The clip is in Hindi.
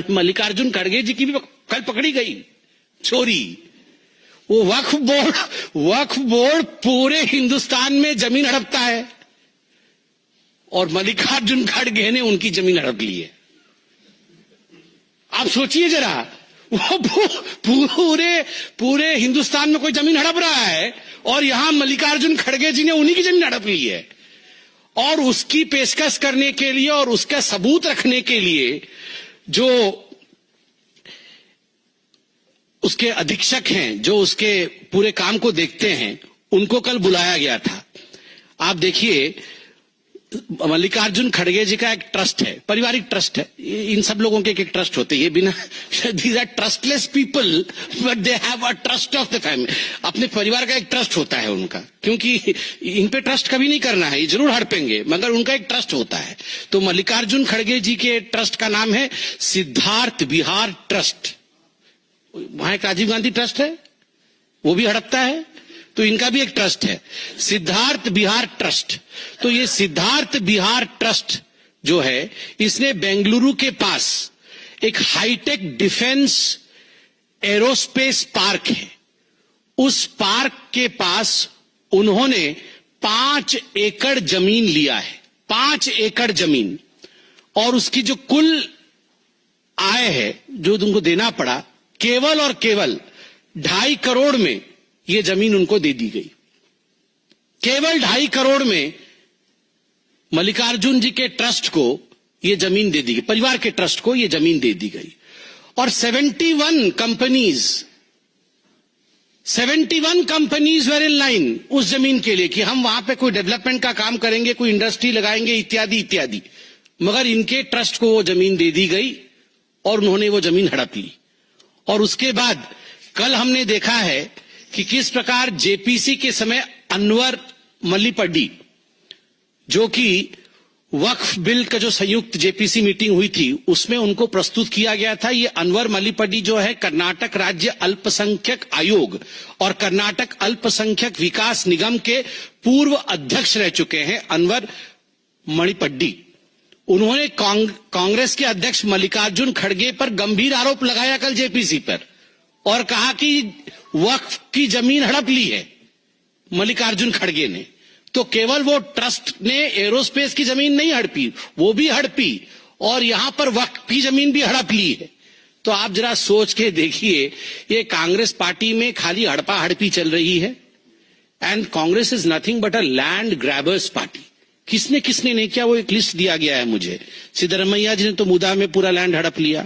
मल्लिकार्जुन खड़गे जी की भी कल पकड़ी गई चोरी। वो वक्फ बोर्ड पूरे हिंदुस्तान में जमीन हड़पता है और मल्लिकार्जुन खड़गे ने उनकी जमीन हड़प ली है। आप सोचिए जरा, वो पूरे हिंदुस्तान में कोई जमीन हड़प रहा है और यहां मल्लिकार्जुन खड़गे जी ने उन्हीं की जमीन हड़प ली है। और उसकी पेशकश करने के लिए और उसका सबूत रखने के लिए जो उसके अधीक्षक हैं, जो उसके पूरे काम को देखते हैं, उनको कल बुलाया गया था। आप देखिए, मल्लिकार्जुन खड़गे जी का एक ट्रस्ट है, पारिवारिक ट्रस्ट है। इन सब लोगों के एक ट्रस्ट होते हैं, ये बिना these are trustless people but they have a trust of the family. अपने परिवार का एक ट्रस्ट होता है उनका, क्योंकि इन पे ट्रस्ट कभी नहीं करना है, ये जरूर हड़पेंगे मगर उनका एक ट्रस्ट होता है। तो मल्लिकार्जुन खड़गे जी के ट्रस्ट का नाम है सिद्धार्थ विहार ट्रस्ट। वहां एक राजीव गांधी ट्रस्ट है, वो भी हड़पता है, तो इनका भी एक ट्रस्ट है सिद्धार्थ विहार ट्रस्ट। तो ये सिद्धार्थ विहार ट्रस्ट जो है, इसने बेंगलुरु के पास एक हाईटेक डिफेंस एरोस्पेस पार्क है। उस पार्क के पास उन्होंने 5 एकड़ जमीन लिया है, 5 एकड़ जमीन। और उसकी जो कुल आय है जो तुमको देना पड़ा, केवल और केवल 2.5 करोड़ में ये जमीन उनको दे दी गई। केवल 2.5 करोड़ में मल्लिकार्जुन जी के ट्रस्ट को ये जमीन दे दी गई, परिवार के ट्रस्ट को ये जमीन दे दी गई। और 71 कंपनीज वर इन लाइन उस जमीन के लिए कि हम वहां पे कोई डेवलपमेंट का काम करेंगे, कोई इंडस्ट्री लगाएंगे, इत्यादि इत्यादि। मगर इनके ट्रस्ट को वो जमीन दे दी गई और उन्होंने वो जमीन हड़प ली। और उसके बाद कल हमने देखा है कि किस प्रकार जेपीसी के समय अनवर मल्लीपड्डी, जो कि वक्फ बिल का जो संयुक्त जेपीसी मीटिंग हुई थी उसमें उनको प्रस्तुत किया गया था। ये अनवर मल्लीपड्डी जो है कर्नाटक राज्य अल्पसंख्यक आयोग और कर्नाटक अल्पसंख्यक विकास निगम के पूर्व अध्यक्ष रह चुके हैं अनवर मणिपड्डी। उन्होंने कांग्रेस के अध्यक्ष मल्लिकार्जुन खड़गे पर गंभीर आरोप लगाया कल जेपीसी पर और कहा कि वक्फ की जमीन हड़प ली है मल्लिकार्जुन खड़गे ने। तो केवल वो ट्रस्ट ने एरोस्पेस की जमीन नहीं हड़पी, वो भी हड़पी और यहां पर वक्फ की जमीन भी हड़प ली है। तो आप जरा सोच के देखिए, ये कांग्रेस पार्टी में खाली हड़पा हड़पी चल रही है। And Congress is nothing but a land grabbers party. किसने किसने नहीं किया वो एक लिस्ट दिया गया है मुझे। सिद्धरमैया जी ने तो मुदा में पूरा लैंड हड़प लिया,